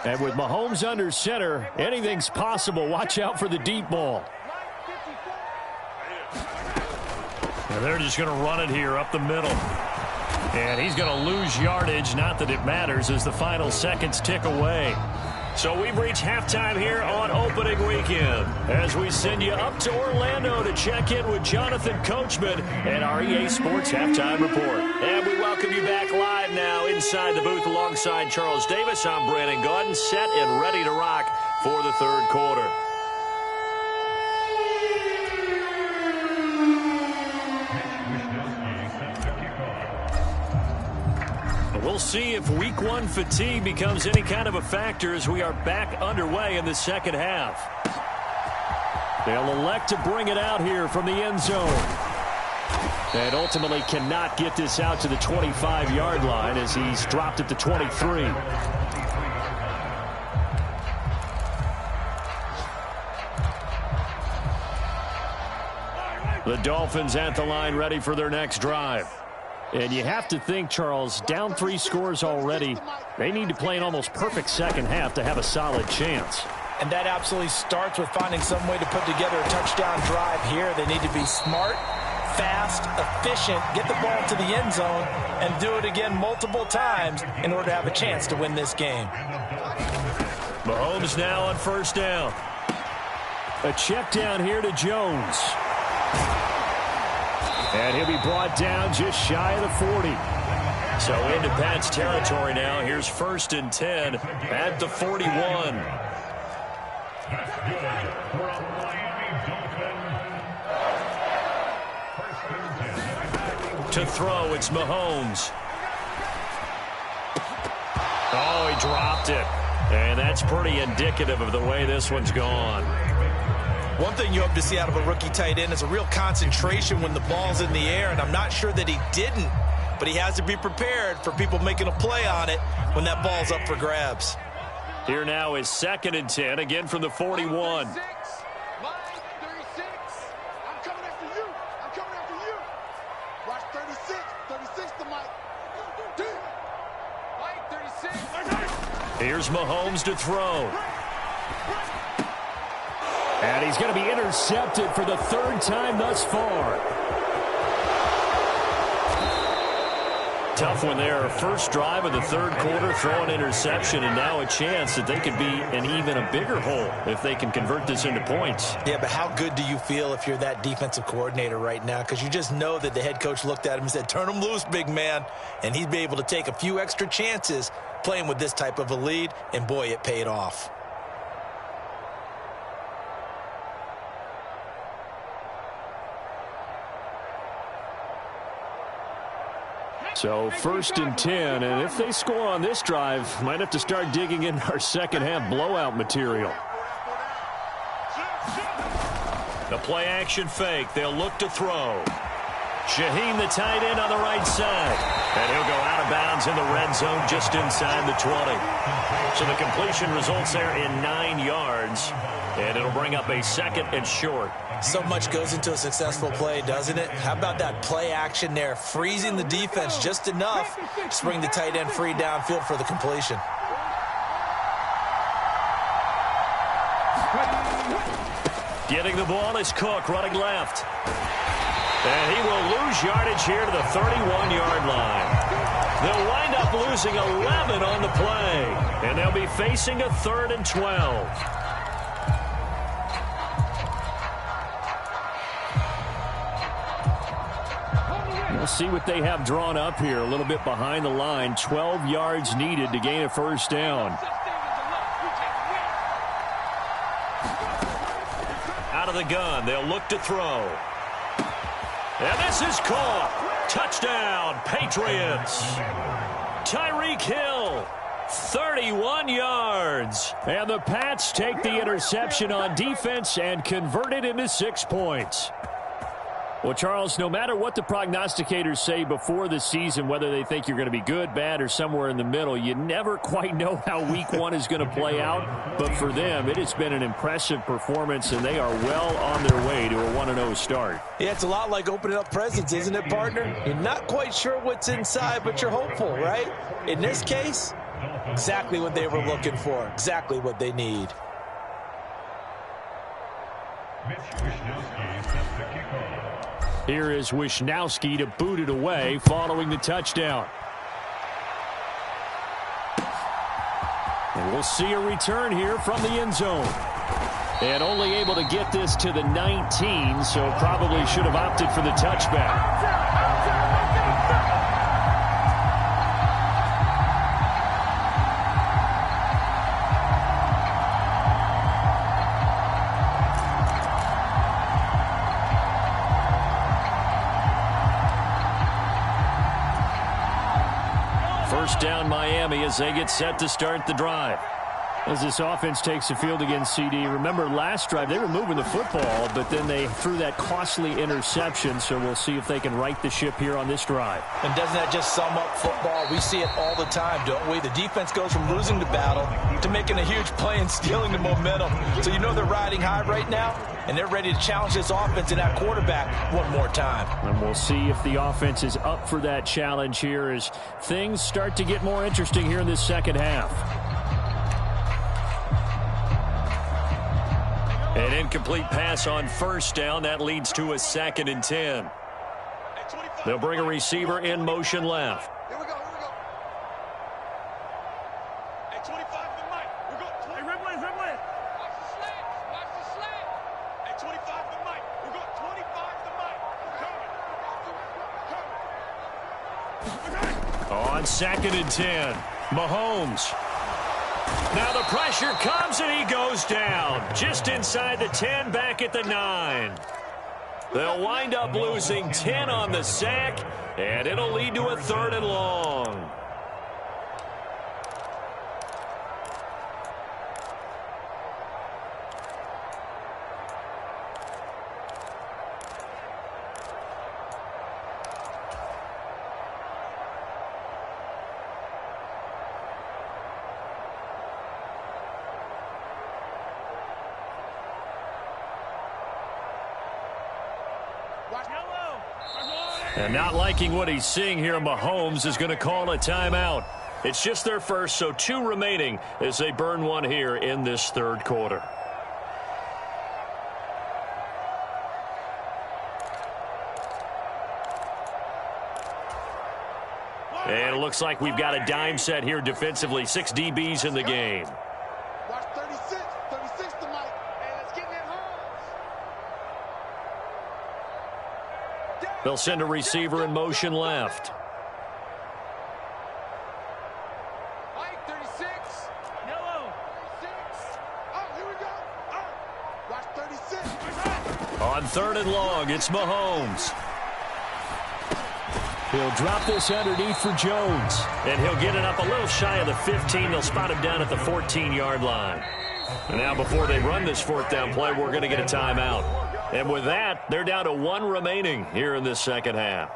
And with Mahomes under center, anything's possible. Watch out for the deep ball. And they're just going to run it here up the middle. And he's going to lose yardage. Not that it matters as the final seconds tick away. So we've reached halftime here on opening weekend as we send you up to Orlando to check in with Jonathan Coachman and our EA Sports Halftime Report. And we welcome you back live now inside the booth alongside Charles Davis. I'm Brandon Gaudin, set and ready to rock for the third quarter. We'll see if week 1 fatigue becomes any kind of a factor as we are back underway in the second half. They'll elect to bring it out here from the end zone. And ultimately cannot get this out to the 25-yard line as he's dropped at the 23. The Dolphins at the line ready for their next drive. And you have to think, Charles, down 3 scores already. They need to play an almost perfect second half to have a solid chance. And that absolutely starts with finding some way to put together a touchdown drive here. They need to be smart, fast, efficient, get the ball to the end zone, and do it again multiple times in order to have a chance to win this game. Mahomes now on first down. A check down here to Jones. And he'll be brought down just shy of the 40. So into Pat's territory now. Here's 1st and 10 at the 41. To throw, it's Mahomes. Oh, he dropped it. And that's pretty indicative of the way this one's gone. One thing you hope to see out of a rookie tight end is a real concentration when the ball's in the air, and I'm not sure that he didn't, but he has to be prepared for people making a play on it when that ball's up for grabs. Here now is 2nd and 10, again from the 41. Line 36. I'm coming after you. I'm coming after you. Watch 36. 36 to Mike. Mike, 36. Here's Mahomes to throw. And he's going to be intercepted for the 3rd time thus far. tough one there. First drive of the third quarter, throw an interception, and now a chance that they could be in even a bigger hole if they can convert this into points. Yeah, but how good do you feel if you're that defensive coordinator right now? Because you just know that the head coach looked at him and said, turn him loose, big man. And he'd be able to take a few extra chances playing with this type of a lead, and boy, it paid off. So 1st and 10, and if they score on this drive, might have to start digging in our second half blowout material. The play action fake. They'll look to throw. Shaheen, the tight end, on the right side. And he'll go out of bounds in the red zone just inside the 20. So the completion results there in 9 yards. And it'll bring up a 2nd and short. So much goes into a successful play, doesn't it? How about that play action there? Freezing the defense just enough to bring the tight end free downfield for the completion. Getting the ball is Cook, running left. And he will lose yardage here to the 31-yard line. They'll wind up losing 11 on the play. And they'll be facing a 3rd and 12. We'll see what they have drawn up here. A little bit behind the line. 12 yards needed to gain a first down. Out of the gun. They'll look to throw. And this is caught. Touchdown, Patriots. Tyreek Hill, 31 yards. And the Pats take the interception on defense and convert it into 6 points. Well, Charles, no matter what the prognosticators say before the season, whether they think you're going to be good, bad, or somewhere in the middle, you never quite know how week 1 is going to play out. But for them, it has been an impressive performance, and they are well on their way to a 1-0 start. Yeah, it's a lot like opening up presents, isn't it, partner? You're not quite sure what's inside, but you're hopeful, right? In this case, exactly what they were looking for, exactly what they need. Here is Wishnowski to boot it away following the touchdown. And we'll see a return here from the end zone. And only able to get this to the 19, so probably should have opted for the touchback. First down Miami as they get set to start the drive. As this offense takes the field against CD. Remember last drive they were moving the football, but then they threw that costly interception, so we'll see if they can right the ship here on this drive. And doesn't that just sum up football? We see it all the time, don't we? The defense goes from losing the battle to making a huge play and stealing the momentum. So you know they're riding high right now, and they're ready to challenge this offense and that quarterback one more time. And we'll see if the offense is up for that challenge here as things start to get more interesting here in this second half. An incomplete pass on first down. That leads to a 2nd and 10. They'll bring a receiver in motion left. Here we go. Hey, 25 to Mike. We got 20. Hey, Ridley. Watch the slant. Hey, 25 to Mike. We got 25 to Mike. Coming. On 2nd and 10, Mahomes. Now the pressure comes and he goes down. Just inside the 10, back at the 9. They'll wind up losing 10 on the sack, and it'll lead to a 3rd and long. And not liking what he's seeing here, Mahomes is going to call a timeout. It's just their first, so 2 remaining as they burn one here in this third quarter. And it looks like we've got a dime set here defensively. 6 DBs in the game. Watch 36. 36 to Mike. Hey, let's get that home. They'll send a receiver in motion left. Mike, 36. Yellow. 36. Oh, here we go. Watch 36. On 3rd and long, it's Mahomes. He'll drop this underneath for Jones. And he'll get it up a little shy of the 15. They'll spot him down at the 14-yard line. And now before they run this 4th down play, we're going to get a timeout. And with that, they're down to 1 remaining here in this second half.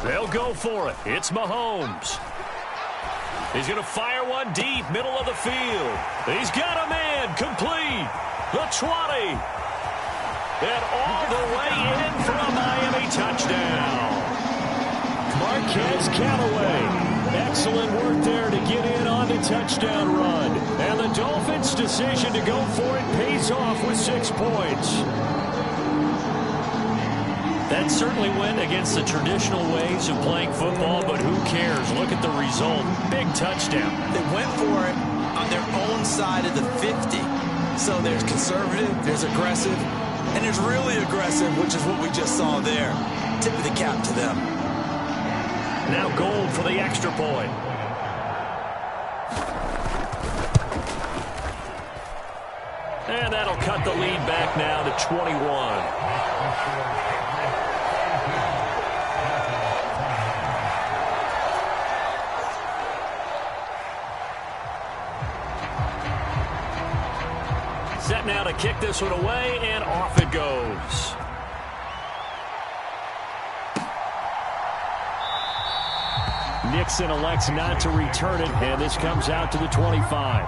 They'll go for it. It's Mahomes. He's going to fire one deep, middle of the field. He's got a man, complete. The 20. And all the way in for a Miami touchdown. Marquez Callaway. Excellent work there to get in on the touchdown run. And the Dolphins' decision to go for it pays off with 6 points. That certainly went against the traditional ways of playing football, but who cares? Look at the result. Big touchdown. They went for it on their own side of the 50. So there's conservative, there's aggressive, and there's really aggressive, which is what we just saw there. Tip of the cap to them. Now Gold for the extra point. And that'll cut the lead back now to 21. Set now to kick this one away, and off it goes. Nixon elects not to return it, and this comes out to the 25.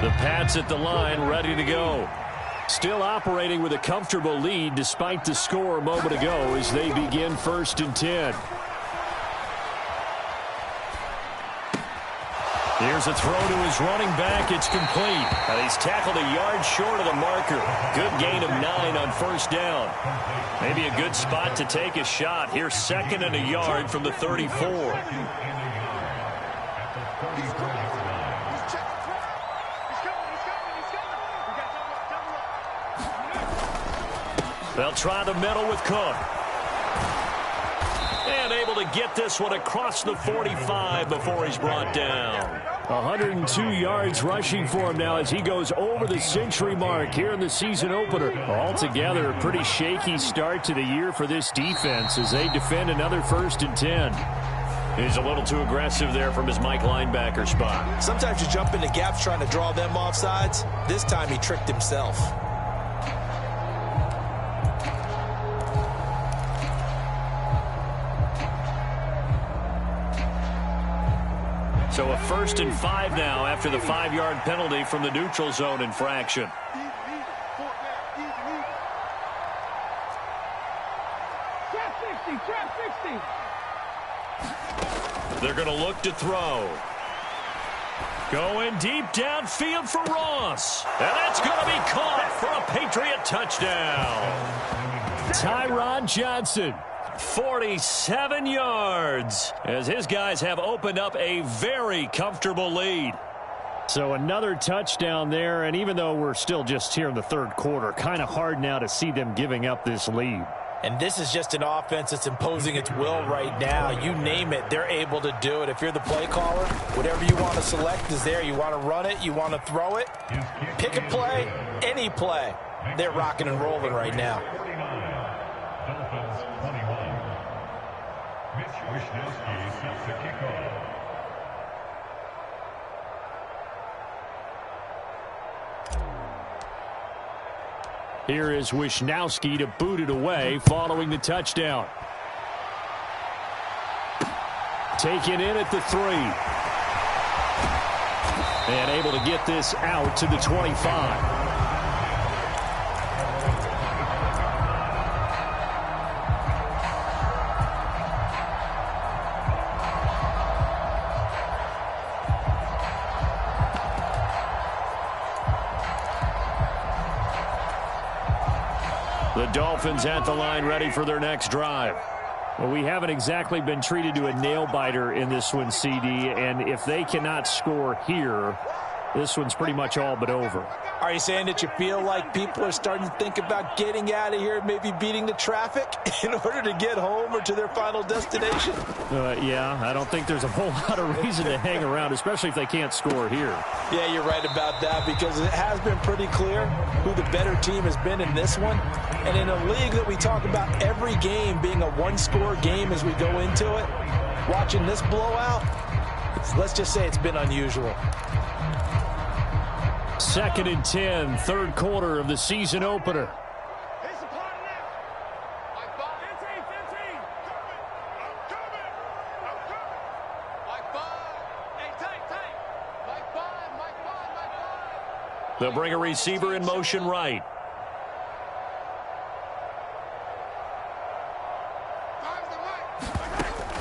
The Pats at the line, ready to go. Still operating with a comfortable lead despite the score a moment ago as they begin 1st and 10. Here's a throw to his running back. It's complete. And he's tackled a yard short of the marker. Good gain of 9 on 1st down. Maybe a good spot to take a shot. Here's 2nd and a yard from the 34. They'll try the middle with Cook. And able to get this one across the 45 before he's brought down. 102 yards rushing for him now as he goes over the century mark here in the season opener. Altogether, a pretty shaky start to the year for this defense as they defend another 1st and 10. He's a little too aggressive there from his Mike linebacker spot. Sometimes you jump into gaps trying to draw them off sides. This time he tricked himself. So a 1st and 5 now after the 5-yard penalty from the neutral zone infraction. They're going to look to throw. Going deep downfield for Ross. And that's going to be caught for a Patriot touchdown. Tyron Johnson. 47 yards as his guys have opened up a very comfortable lead. So another touchdown there, and even though we're still just here in the 3rd quarter, kind of hard now to see them giving up this lead. And this is just an offense that's imposing its will right now. You name it, they're able to do it. If you're the play caller, whatever you want to select is there. You want to run it, you want to throw it. Pick a play, any play. They're rocking and rolling right now. Dolphins 21. Mitch Wishnowsky sets the kickoff. Here is Wishnowsky to boot it away following the touchdown. Taken in at the 3. And able to get this out to the 25. The Dolphins at the line ready for their next drive. Well, we haven't exactly been treated to a nail-biter in this one, CD, and if they cannot score here, this one's pretty much all but over. Are you saying that you feel like people are starting to think about getting out of here, maybe beating the traffic in order to get home or to their final destination? Yeah, I don't think there's a whole lot of reason to hang around, especially if they can't score here. Yeah, you're right about that because it has been pretty clear who the better team has been in this one. And in a league that we talk about every game being a one-score game as we go into it, watching this blowout, let's just say it's been unusual. 2nd and 10, third quarter of the season opener. Here's the party now. Like 5. 15. I'm coming. Like 5. Hey, tight. Like 5. They'll bring a receiver in motion right.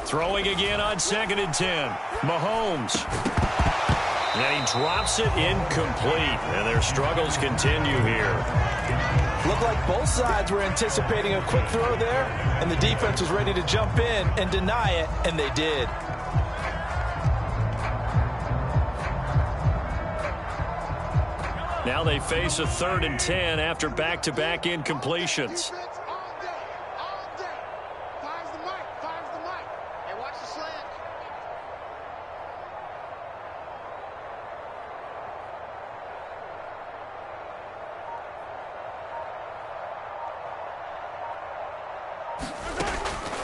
Throwing again on 2nd and 10. Mahomes. And he drops it incomplete. And their struggles continue here. Looked like both sides were anticipating a quick throw there, and the defense was ready to jump in and deny it, and they did. Now they face a 3rd and 10 after back-to-back incompletions.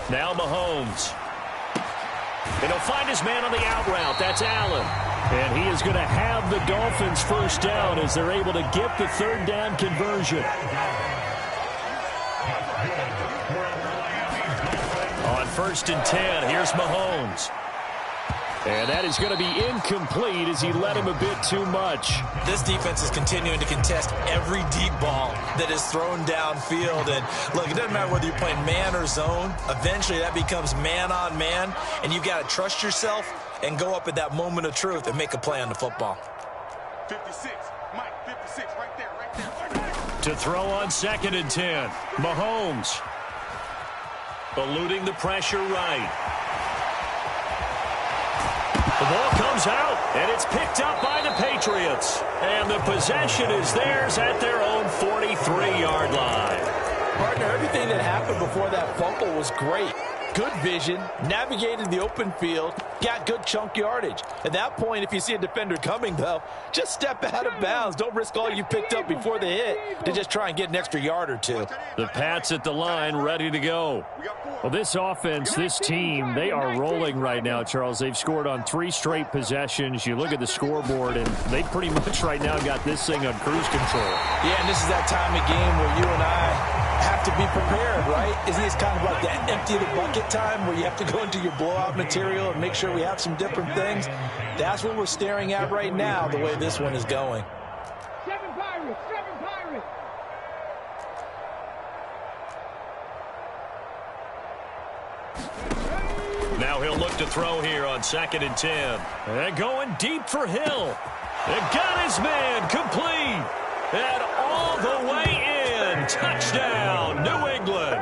Now Mahomes. And he'll find his man on the out route. That's Allen. And he is going to have the Dolphins first down as they're able to get the 3rd down conversion. On 1st and 10, here's Mahomes. And that is going to be incomplete as he led him a bit too much. This defense is continuing to contest every deep ball that is thrown downfield. And look, it doesn't matter whether you're playing man or zone. Eventually that becomes man on man. And you've got to trust yourself and go up at that moment of truth and make a play on the football. 56. Mike, 56. Right there. To throw on 2nd and 10. Mahomes. Eluding the pressure right. The ball comes out, and it's picked up by the Patriots. And the possession is theirs at their own 43-yard line. Partner, everything that happened before that fumble was great. Good vision, navigated the open field, got good chunk yardage. At that point, if you see a defender coming, though, just step out of bounds. Don't risk all you picked up before the hit to just try and get an extra yard or two. The Pats at the line ready to go. Well, this offense, this team, they are rolling right now, Charles. They've scored on 3 straight possessions. You look at the scoreboard, and they pretty much right now got this thing on cruise control. Yeah, and this is that time of game where you and I have to be prepared, right? Isn't this kind of like that empty the bucket time where you have to go into your blowout material and make sure we have some different things? That's what we're staring at right now, the way this one is going. 7 Pirates. Now he'll look to throw here on 2nd and 10. And going deep for Hill. And got his man complete. And all the way in. Touchdown, New England.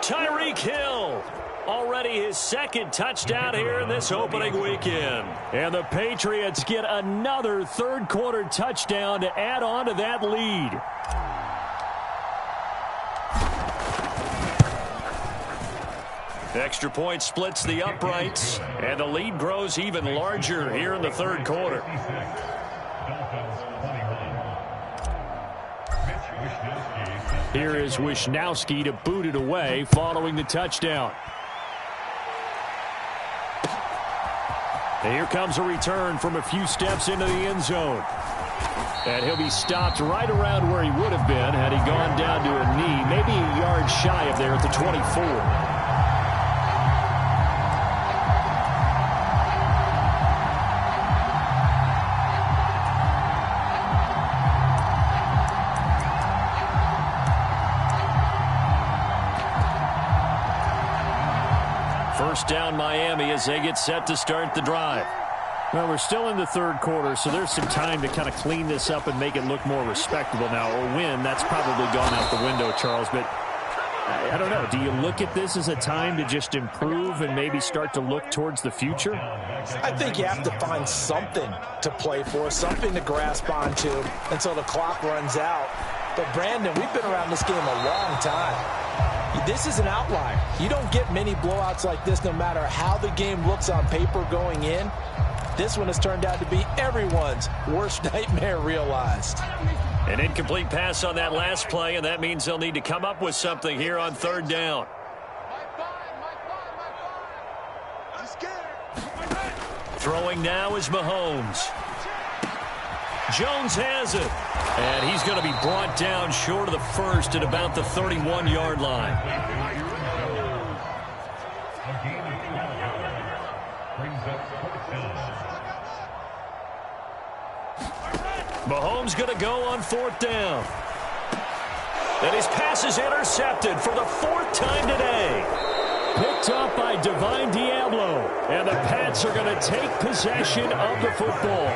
Tyreek Hill. Already his 2nd touchdown here in this opening weekend. And the Patriots get another 3rd quarter touchdown to add on to that lead. Extra point splits the uprights, and the lead grows even larger here in the third quarter. Here is Wishnowsky to boot it away following the touchdown. And here comes a return from a few steps into the end zone. And he'll be stopped right around where he would have been had he gone down to a knee, maybe a yard shy of there at the 24. First down Miami as they get set to start the drive. Well, we're still in the third quarter, so there's some time to kind of clean this up and make it look more respectable now. A win, that's probably gone out the window, Charles, but I don't know. Do you look at this as a time to just improve and maybe start to look towards the future? I think you have to find something to play for, something to grasp onto until the clock runs out. But, Brandon, we've been around this game a long time. This is an outlier. You don't get many blowouts like this no matter how the game looks on paper going in. This one has turned out to be everyone's worst nightmare realized. An incomplete pass on that last play, and that means they'll need to come up with something here on third down. Throwing now is Mahomes. Jones has it. And he's going to be brought down short of the first at about the 31-yard line. Mahomes going to go on fourth down. And his pass is intercepted for the fourth time today. Picked up by Divine Diablo. And the Pats are going to take possession of the football.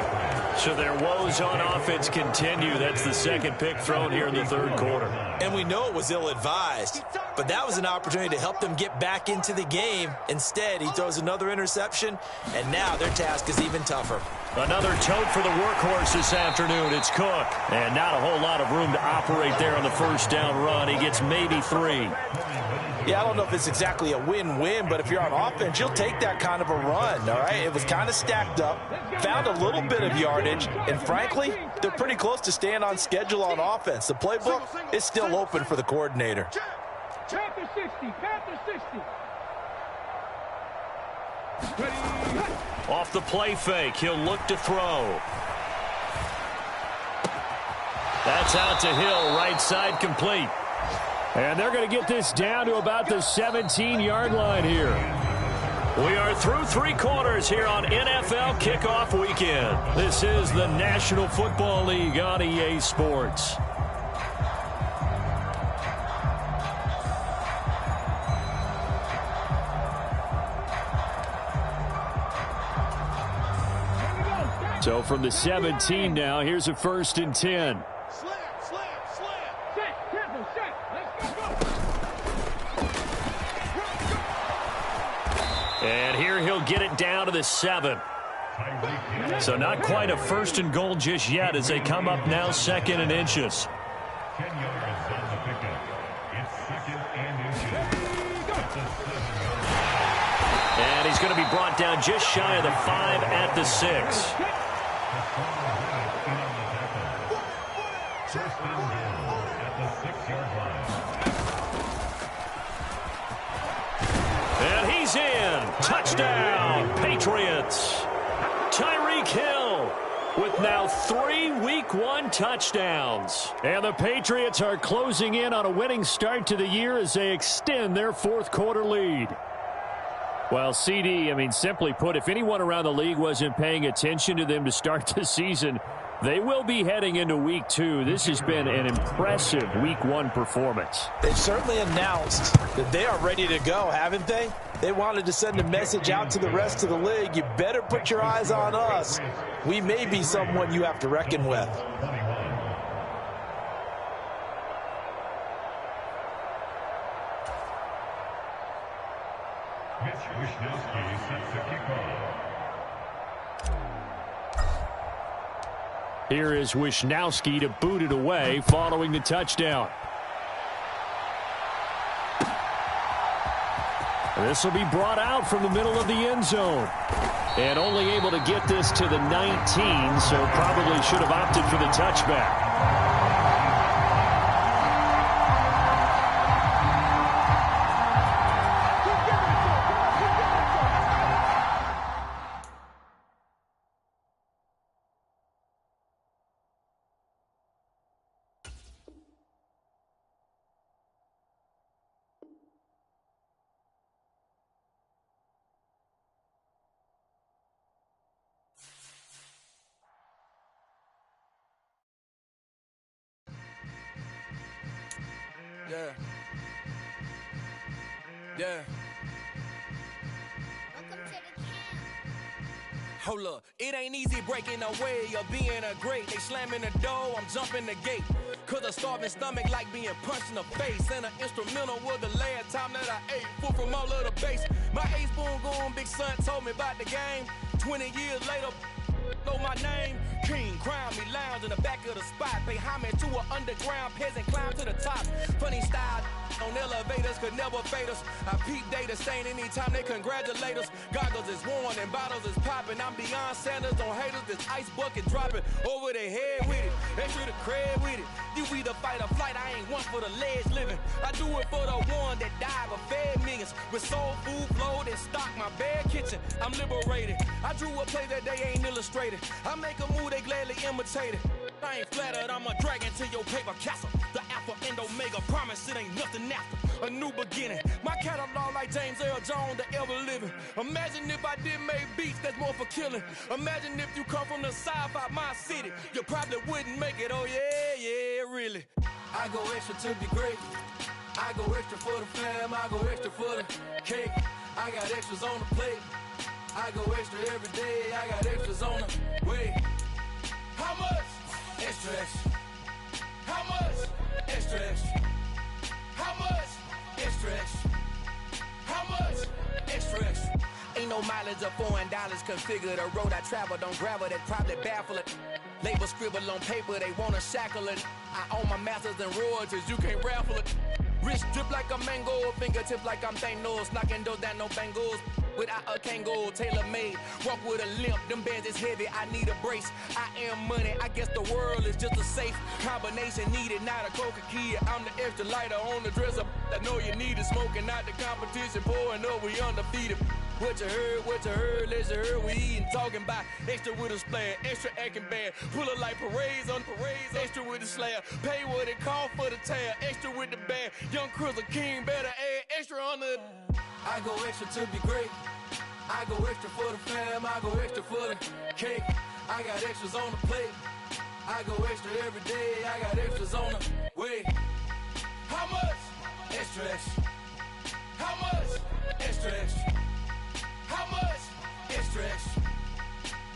So their woes on offense continue. That's the second pick thrown here in the third quarter. And we know it was ill-advised, but that was an opportunity to help them get back into the game. Instead, he throws another interception, and now their task is even tougher. Another tote for the workhorse this afternoon. It's Cook. And not a whole lot of room to operate there on the first down run. He gets maybe 3. Yeah, I don't know if it's exactly a win-win, but if you're on offense, you'll take that kind of a run, all right? It was kind of stacked up, found a little bit of yardage, and frankly, they're pretty close to staying on schedule on offense. The playbook is still open for the coordinator. Panther 60, Panther 60. Off the play fake, he'll look to throw. That's out to Hill, right side complete. And they're going to get this down to about the 17-yard line here. We are through 3 quarters here on NFL Kickoff Weekend. This is the National Football League on EA Sports. So from the 17 now, here's a 1st and 10. And here he'll get it down to the 7. So not quite a 1st and goal just yet as they come up now 2nd and inches. 10 yards on the pickup. It's 2nd and inches. And he's going to be brought down just shy of the 5 at the 6. First and goal at the 6-yard line. And he's in. Touchdown, Patriots. Tyreek Hill with now 3 Week 1 touchdowns. And the Patriots are closing in on a winning start to the year as they extend their 4th quarter lead. Well, CD, simply put, if anyone around the league wasn't paying attention to them to start the season, they will be heading into Week 2. This has been an impressive Week 1 performance. They've certainly announced that they are ready to go, haven't they? They wanted to send a message out to the rest of the league. You better put your eyes on us. We may be someone you have to reckon with. Mitch Wishnowsky sets the kickoff. Here is Wishnowsky to boot it away following the touchdown. This will be brought out from the middle of the end zone. And only able to get this to the 19, so probably should have opted for the touchback. Yeah. Hold up, it ain't easy breaking away or being a great. They slamming the door, I'm jumping the gate. Cause a starving stomach like being punched in the face. And an instrumental was the last time that I ate food from all of the base. My A-spoon going, big son told me about the game. 20 years later, know my name. King, crown me, lounge in the back of the spot. Pay homage to an underground peasant, climb to the top. Funny style on elevators could never fade us. I peep data stain anytime they congratulate us. Goggles is worn and bottles is popping. I'm beyond Sanders on haters, this ice bucket dropping over their head with it. Extra the cred with it. You either fight or flight, I ain't one for the ledge living. I do it for the one that died but fed millions. With soul food flowed and stock my bare kitchen. I'm liberated. I drew a play that they ain't illustrated. I make a move, they gladly imitate it. I ain't flattered, I'm a dragon to your paper castle. The Alpha and Omega, promise it ain't nothing after. A new beginning. My catalog like James Earl Jones, the ever living. Imagine if I did make beats that's more for killing. Imagine if you come from the south out my city. You probably wouldn't make it, oh yeah, really. I go extra to be great. I go extra for the fam, I go extra for the cake. I got extras on the plate. I go extra every day, I got extras on the way. How much? Extra, extra. How much? Extra, extra. How much? Extra, extra. How much? Extra, extra. Ain't no mileage of $4 configure the road I travel. Don't gravel that probably baffle it. Label scribble on paper, they wanna shackle it. I own my masters and royalties, you can't raffle it. Wrist drip like a mango, fingertips like I'm Thanos. Knocking those down, no bangles. Without a Kango, tailor-made. Walk with a limp, them bands is heavy, I need a brace. I am money, I guess the world is just a safe combination needed, not a coca key. I'm the extra lighter on the dresser. I know you need it, smoking out the competition, pouring up, we undefeated. What you heard, let's you heard, we eating, talking about extra with a splash, extra acting bad. Pull it like parades on parades, extra with the slab. Pay what it cost for the tab, extra with the bag. Young Cruiser King, better add extra on the. I go extra to be great. I go extra for the fam, I go extra for the cake. I got extras on the plate. I go extra every day, I got extras on the way. How much? Extra, extra. How much? Extra, extra. How much? Extra, extra.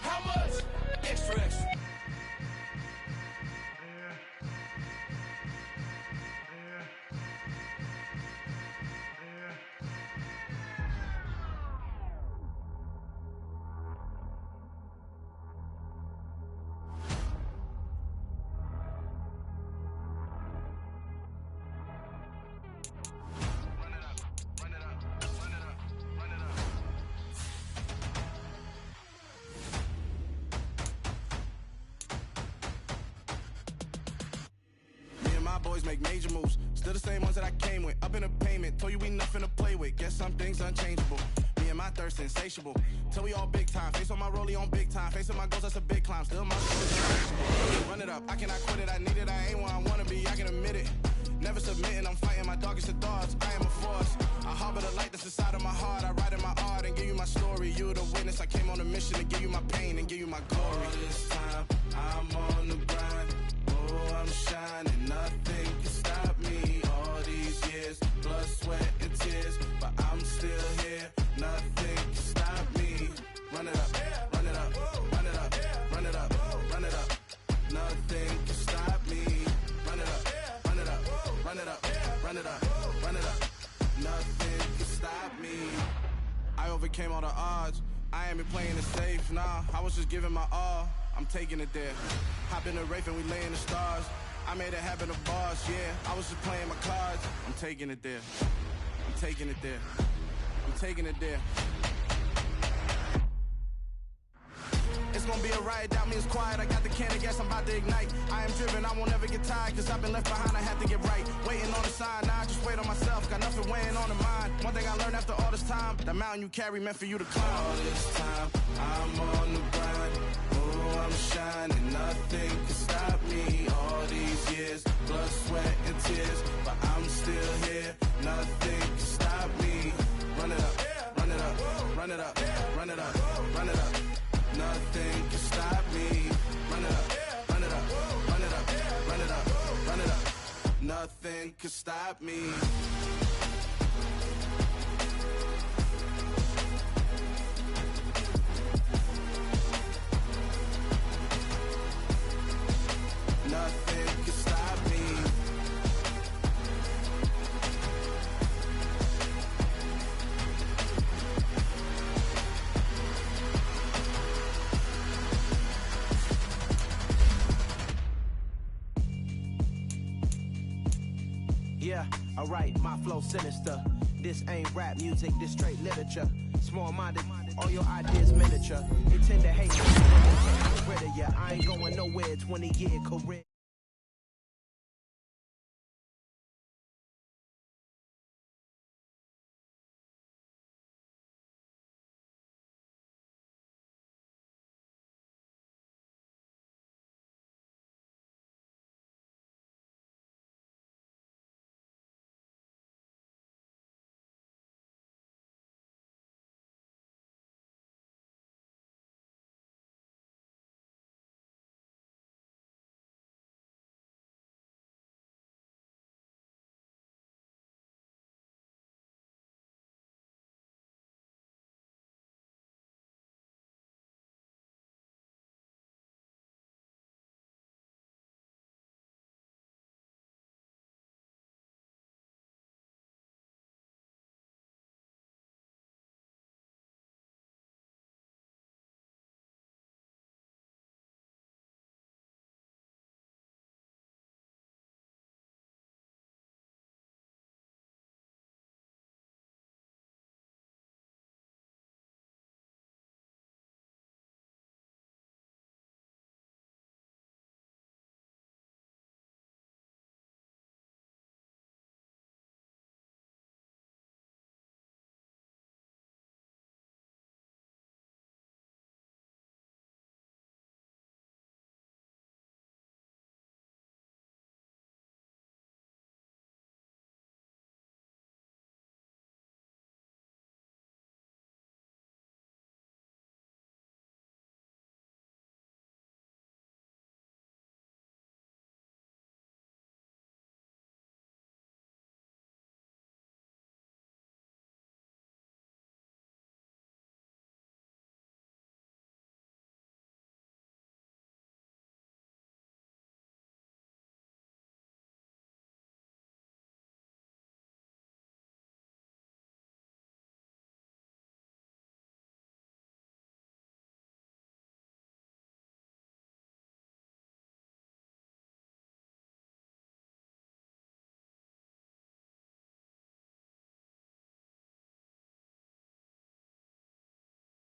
How much? Extra, extra. Boys make major moves, still the same ones that I came with. Up in a payment, told you we nothing to play with. Guess some things unchangeable. Me and my thirst insatiable. Till we all big time. Face on my rollie on big time. Face on my goals, that's a big climb. Still my goals. Run it up, I cannot quit it. I need it, I ain't where I wanna be. I can admit it. Never submitting, I'm fighting my darkest of thoughts. I am a force. I harbor the light that's inside of my heart. I write in my art and give you my story. You the witness. I came on a mission to give you my pain and give you my glory. All this time, I'm on the grind. Oh, I'm shining, nothing can stop me. All these years, blood, sweat, and tears, but I'm still here. Nothing can stop me. Run it up, run it up, run it up, run it up, run it up. Nothing can stop me. Run it up, run it up, run it up, run it up, run it up. Nothing can stop me. I overcame all the odds. I ain't been playing it safe, nah. I was just giving my all. I'm taking it there. Hop in the Wraith and we lay in the stars. I made it happen to bars, yeah. I was just playing my cards. I'm taking it there. I'm taking it there. we taking it there. It's gonna be a riot, doubt me it's quiet. I got the can of gas, I'm about to ignite. I am driven, I won't ever get tired, cause I've been left behind, I have to get right. Waiting on the sign, now I just wait on myself, got nothing weighing on the mind. One thing I learned after all this time, the mountain you carry meant for you to climb. All this time, I'm on the grind. Oh, I'm shining, nothing can stop me. All these years, blood, sweat, and tears, but I'm still here, nothing can stop me. Run it up, run it up, run it up, run it up, run it up. Nothing can stop me. Run it up, run it up, run it up, run it up, run it up. Nothing can stop me. Nothing can stop me. Yeah, alright, my flow sinister. This ain't rap music, this straight literature. Small-minded, all your ideas miniature. They tend to hate me. Yeah, I ain't going nowhere, 20-year career.